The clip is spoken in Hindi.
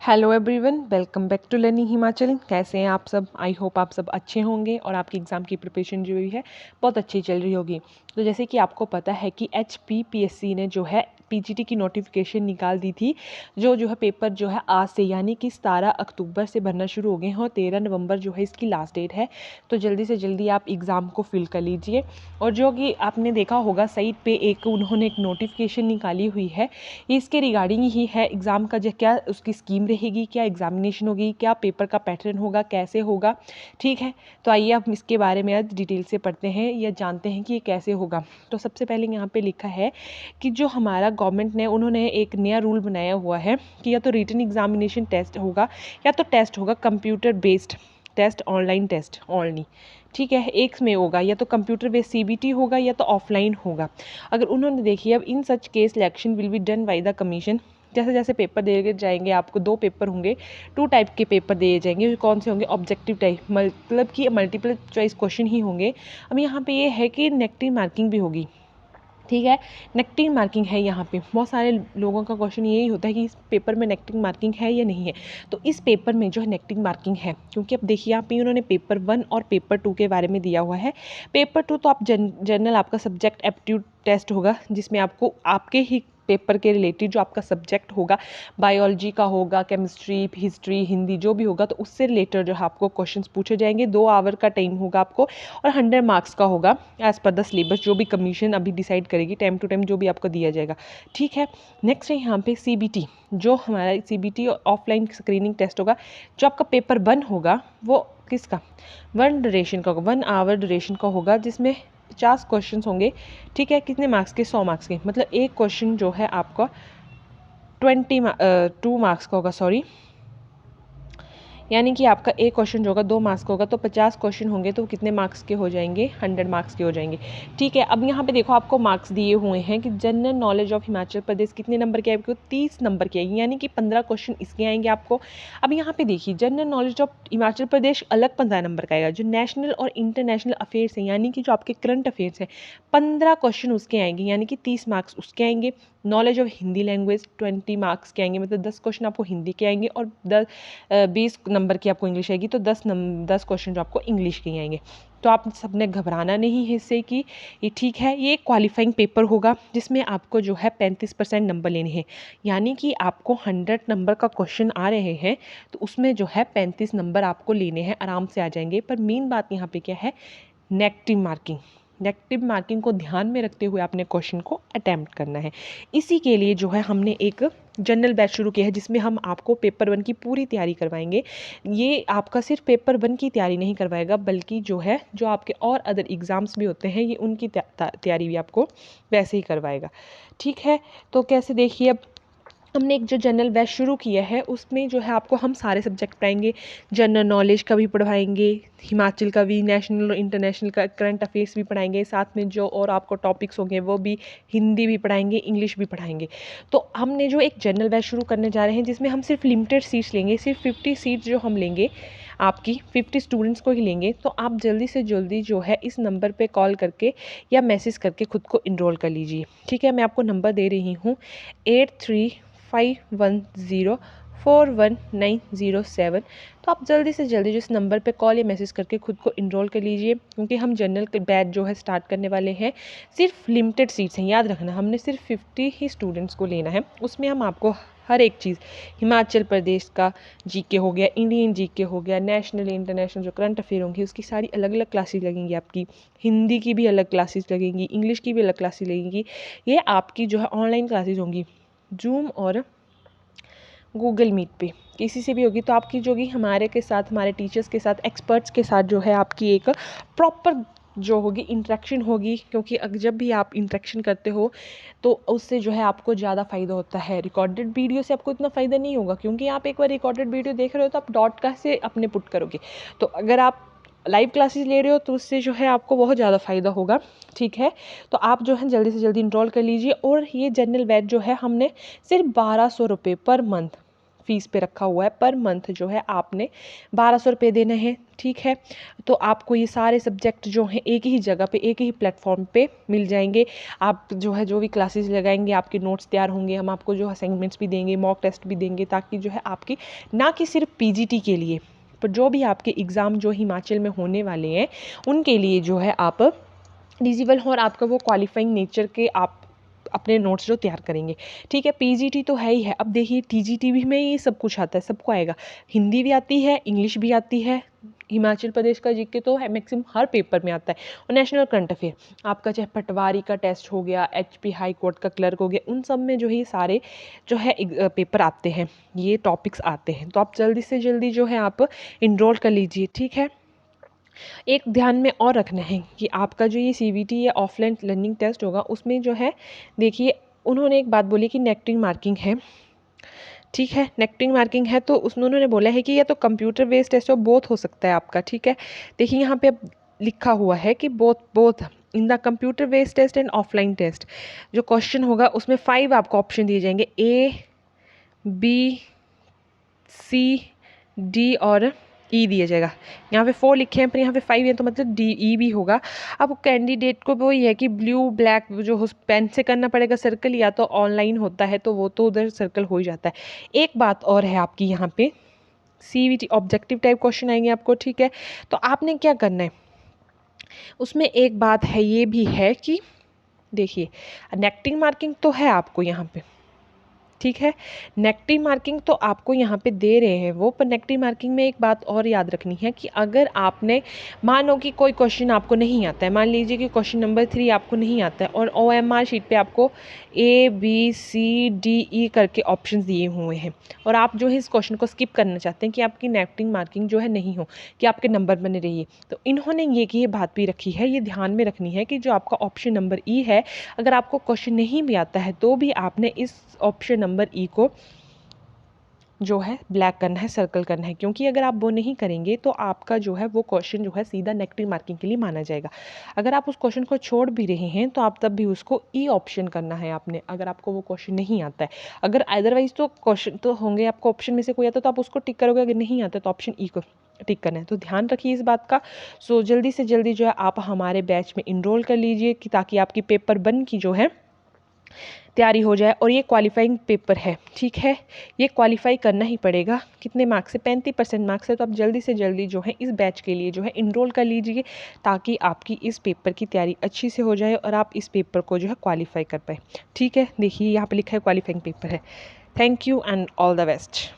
Hello everyone, welcome back to learning Himachal. कैसे हैं आप सब? आई होप आप सब अच्छे होंगे और आपकी एग्ज़ाम की प्रिपरेशन जो हुई है बहुत अच्छी चल रही होगी। तो जैसे कि आपको पता है कि HPPSC ने जो है PGT की नोटिफिकेशन निकाल दी थी, जो है पेपर जो है आज से यानी कि 17 अक्टूबर से भरना शुरू हो गए हैं और 13 नवंबर जो है इसकी लास्ट डेट है। तो जल्दी से जल्दी आप एग्ज़ाम को फिल कर लीजिए। और जो कि आपने देखा होगा साइट पे उन्होंने एक नोटिफिकेशन निकाली हुई है, इसके रिगार्डिंग ही है एग्ज़ाम का जो क्या उसकी स्कीम रहेगी, क्या एग्जामिनेशन होगी, क्या पेपर का पैटर्न होगा, कैसे होगा। ठीक है, तो आइए हम इसके बारे में आज डिटेल से पढ़ते हैं या जानते हैं कि ये कैसे होगा। तो सबसे पहले यहाँ पे लिखा है कि जो हमारा गवर्नमेंट ने उन्होंने एक नया रूल बनाया हुआ है कि या तो रिटन एग्जामिनेशन टेस्ट होगा या तो टेस्ट होगा computer based test, online test only. ठीक है, एक में होगा या तो कंप्यूटर बेस्ड CBT होगा या तो ऑफलाइन होगा। अगर उन्होंने देखिए अब in such case selection will be done by the commission. जैसे जैसे पेपर दिए जाएंगे आपको, 2 पेपर होंगे, 2 टाइप के पेपर दिए जाएंगे। कौन से होंगे? ऑब्जेक्टिव टाइप, मतलब कि मल्टीपल चॉइस क्वेश्चन ही होंगे। अब यहाँ पे ये है कि नेगेटिव मार्किंग भी होगी। ठीक है, नेगेटिव मार्किंग है। यहाँ पे बहुत सारे लोगों का क्वेश्चन यही होता है कि इस पेपर में नेगेटिव मार्किंग है या नहीं है। तो इस पेपर में जो है नेगेटिव मार्किंग है, क्योंकि अब देखिए यहाँ पे उन्होंने पेपर 1 और पेपर 2 के बारे में दिया हुआ है। पेपर 2 तो आप जनरल आपका सब्जेक्ट एप्टीट्यूड टेस्ट होगा, जिसमें आपको आपके ही पेपर के रिलेटेड जो आपका सब्जेक्ट होगा, बायोलॉजी का होगा, केमिस्ट्री, हिस्ट्री, हिंदी जो भी होगा, तो उससे रिलेटेड जो है आपको क्वेश्चंस पूछे जाएंगे। 2 आवर का टाइम होगा आपको और 100 मार्क्स का होगा एज पर द सिलेबस, जो भी कमीशन अभी डिसाइड करेगी टाइम टू टाइम जो भी आपको दिया जाएगा। ठीक है, नेक्स्ट है यहाँ पे CBT। जो हमारा CBT ऑफलाइन स्क्रीनिंग टेस्ट होगा, जो आपका पेपर 1 होगा वो किसका 1 ड्यूरेशन का होगा, 1 आवर ड्यूरेशन का होगा, जिसमें 50 क्वेश्चन होंगे। ठीक है, कितने मार्क्स के? 100 मार्क्स के। मतलब एक क्वेश्चन जो है आपका 2 मार्क्स का होगा, सॉरी, यानी कि आपका एक क्वेश्चन जो होगा 2 मार्क्स का होगा। तो 50 क्वेश्चन होंगे तो कितने मार्क्स के हो जाएंगे? 100 मार्क्स के हो जाएंगे। ठीक है, अब यहाँ पे देखो आपको मार्क्स दिए हुए हैं कि general knowledge of Himachal Pradesh कितने नंबर के आएंगे? 30 नंबर के आएंगे, यानी कि 15 क्वेश्चन इसके आएंगे आपको। अब यहाँ पे देखिए general knowledge of Himachal Pradesh अलग 15 नंबर का आएगा। जो नेशनल और इंटरनेशनल अफेयर्स हैं, यानी कि जो आपके करंट अफेयर्स हैं, 15 क्वेश्चन उसके आएंगे, यानी कि 30 मार्क्स उसके आएंगे। Knowledge of Hindi language 20 marks के आएंगे, मतलब 10 क्वेश्चन आपको हिंदी के आएंगे और 20 नंबर की आपको इंग्लिश आएगी, तो 10 क्वेश्चन जो आपको इंग्लिश के ही आएंगे। तो आप सबने घबराना नहीं है इससे कि ये ठीक है, ये क्वालिफाइंग पेपर होगा जिसमें आपको जो है 35% नंबर लेने हैं। यानी कि आपको 100 नंबर का क्वेश्चन आ रहे हैं तो उसमें जो है 35 नंबर आपको लेने हैं, आराम से आ जाएंगे। पर मेन बात यहाँ पे क्या है? Negative marking. नेगेटिव मार्किंग को ध्यान में रखते हुए आपने क्वेश्चन को अटैम्प्ट करना है। इसी के लिए जो है हमने एक जनरल बैच शुरू किया है, जिसमें हम आपको पेपर 1 की पूरी तैयारी करवाएंगे। ये आपका सिर्फ पेपर 1 की तैयारी नहीं करवाएगा, बल्कि जो है जो आपके और अदर एग्ज़ाम्स भी होते हैं, ये उनकी तैयारी भी आपको वैसे ही करवाएगा। ठीक है, तो कैसे देखिए, अब हमने एक जो जनरल बैच शुरू किया है उसमें जो है आपको हम सारे सब्जेक्ट पढ़ाएंगे। जनरल नॉलेज का भी पढ़वाएंगे, हिमाचल का भी, नेशनल और इंटरनेशनल का करंट अफेयर्स भी पढ़ाएंगे, साथ में जो और आपको टॉपिक्स होंगे वो भी, हिंदी भी पढ़ाएंगे, इंग्लिश भी पढ़ाएंगे। तो हमने जो एक जनरल बैच शुरू करने जा रहे हैं, जिसमें हम सिर्फ लिमिटेड सीट्स लेंगे, सिर्फ 50 सीट्स जो हम लेंगे, आपकी 50 स्टूडेंट्स को ही लेंगे। तो आप जल्दी से जल्दी जो है इस नंबर पे कॉल करके या मैसेज करके खुद को इनरोल कर लीजिए। ठीक है, मैं आपको नंबर दे रही हूँ 8351041907। तो आप जल्दी से जल्दी जो इस नंबर पे कॉल या मैसेज करके खुद को इनरोल कर लीजिए, क्योंकि हम जनरल बैच जो है स्टार्ट करने वाले हैं। सिर्फ लिमिटेड सीट्स हैं, याद रखना, हमने सिर्फ 50 ही स्टूडेंट्स को लेना है। उसमें हम आपको हर एक चीज़, हिमाचल प्रदेश का GK हो गया, इंडियन GK हो गया, नेशनल इंटरनेशनल जो करंट अफेयर होंगी उसकी सारी अलग अलग क्लासेस लगेंगी आपकी। हिंदी की भी अलग क्लासेस लगेंगी, इंग्लिश की भी अलग क्लासेस लगेंगी। ये आपकी जो है ऑनलाइन क्लासेस होंगी, जूम और गूगल मीट पे, किसी से भी होगी। तो आपकी जो भी हमारे के साथ, हमारे टीचर्स के साथ, एक्सपर्ट्स के साथ जो है आपकी एक प्रॉपर जो होगी इंटरेक्शन होगी, क्योंकि अगर जब भी आप इंटरेक्शन करते हो तो उससे जो है आपको ज़्यादा फ़ायदा होता है। रिकॉर्डेड वीडियो से आपको इतना फ़ायदा नहीं होगा, क्योंकि आप एक बार रिकॉर्डेड वीडियो देख रहे हो तो आप डॉट का से अपने पुट करोगे। तो अगर आप लाइव क्लासेस ले रहे हो तो उससे जो है आपको बहुत ज़्यादा फ़ायदा होगा। ठीक है, तो आप जो है जल्दी से जल्दी इनरोल कर लीजिए। और ये जनरल बैच जो है हमने सिर्फ 1200 रुपये पर मंथ फीस पे रखा हुआ है, पर मंथ जो है आपने 1200 रुपये देने हैं। ठीक है, तो आपको ये सारे सब्जेक्ट जो हैं एक ही जगह पे, एक ही प्लेटफॉर्म पे मिल जाएंगे। आप जो है जो भी क्लासेस लगाएंगे, आपके नोट्स तैयार होंगे, हम आपको जो असाइनमेंट्स भी देंगे, मॉक टेस्ट भी देंगे, ताकि जो है आपकी ना कि सिर्फ पीजीटी के लिए, पर जो भी आपके एग्ज़ाम जो हिमाचल में होने वाले हैं उनके लिए जो है आप एलिजिबल हो और आपका वो क्वालिफाइंग नेचर के आप अपने नोट्स जो तैयार करेंगे। ठीक है, पीजीटी तो है ही है। अब देखिए टीजीटी भी में ये सब कुछ आता है, सबको आएगा। हिंदी भी आती है, इंग्लिश भी आती है, हिमाचल प्रदेश का जीके तो है मैक्सिमम हर पेपर में आता है, और नेशनल करंट अफेयर आपका चाहे पटवारी का टेस्ट हो गया, एचपी हाई कोर्ट का क्लर्क हो गया, उन सब में जो है ये सारे जो है पेपर आते हैं, ये टॉपिक्स आते हैं। तो आप जल्दी से जल्दी जो है आप इनरोल कर लीजिए। ठीक है, एक ध्यान में और रखना है कि आपका जो ये सीबीटी या ऑफलाइन लर्निंग टेस्ट होगा उसमें जो है, देखिए उन्होंने एक बात बोली कि नेगेटिव मार्किंग है। ठीक है, नेगेटिव मार्किंग है, तो उसमें उन्होंने बोला है कि या तो कंप्यूटर बेस्ड टेस्ट हो, बोथ हो सकता है आपका। ठीक है, देखिए यहाँ पे अब लिखा हुआ है कि both in the computer based test and offline test जो क्वेश्चन होगा उसमें 5 आपको ऑप्शन दिए जाएंगे, ए बी सी डी और ई दिया जाएगा। यहाँ पे 4 लिखे हैं पर यहाँ पे 5 है, तो मतलब डी ई भी होगा। अब कैंडिडेट को वो ये है कि ब्लू ब्लैक जो पेन से करना पड़ेगा सर्कल, या तो ऑनलाइन होता है तो वो तो उधर सर्कल हो ही जाता है। एक बात और है आपकी यहाँ पे, सीवीटी ऑब्जेक्टिव टाइप क्वेश्चन आएंगे आपको। ठीक है, तो आपने क्या करना है, उसमें एक बात है ये भी है कि देखिए नेगेटिव मार्किंग तो है आपको यहाँ पे। ठीक है, नेगेटिव मार्किंग तो आपको यहाँ पे दे रहे हैं वो, पर नेगेटिव मार्किंग में एक बात और याद रखनी है कि अगर आपने मानो कि कोई क्वेश्चन आपको नहीं आता है, मान लीजिए कि क्वेश्चन नंबर 3 आपको नहीं आता है और ओएमआर शीट पे आपको A B C D E करके ऑप्शंस दिए हुए हैं, और आप जो है इस क्वेश्चन को स्किप करना चाहते हैं कि आपकी नेगेटिव मार्किंग जो है नहीं हो, कि आपके नंबर बने रहिए, तो इन्होंने ये बात भी रखी है, ये ध्यान में रखनी है कि जो आपका ऑप्शन नंबर ई है, अगर आपको क्वेश्चन नहीं भी आता है तो भी आपने इस ऑप्शन नंबर ई को जो है ब्लैक करना है, सर्कल करना है, क्योंकि अगर आप वो नहीं करेंगे तो आपका जो है वो क्वेश्चन जो है सीधा नेगेटिव मार्किंग के लिए माना जाएगा। अगर आप उस क्वेश्चन को छोड़ भी रहे हैं तो आप तब भी उसको ई ऑप्शन करना है आपने, अगर आपको वो क्वेश्चन नहीं आता है। अगर अदरवाइज तो क्वेश्चन तो होंगे, आपको ऑप्शन में से कोई आता तो आप उसको टिक करोगे, अगर नहीं आता तो ऑप्शन ई को टिक करना है। तो ध्यान रखिए इस बात का। सो जल्दी से जल्दी जो है आप हमारे बैच में इनरोल कर लीजिए कि ताकि आपकी पेपर 1 की जो है तैयारी हो जाए। और ये क्वालिफाइंग पेपर है। ठीक है, ये क्वालिफाई करना ही पड़ेगा। कितने मार्क्स से? 35% मार्क्स है। तो आप जल्दी से जल्दी जो है इस बैच के लिए जो है इनरोल कर लीजिए, ताकि आपकी इस पेपर की तैयारी अच्छी से हो जाए और आप इस पेपर को जो है क्वालिफाई कर पाए। ठीक है, देखिए यहाँ पे लिखा है क्वालिफाइंग पेपर है। Thank you and all the best.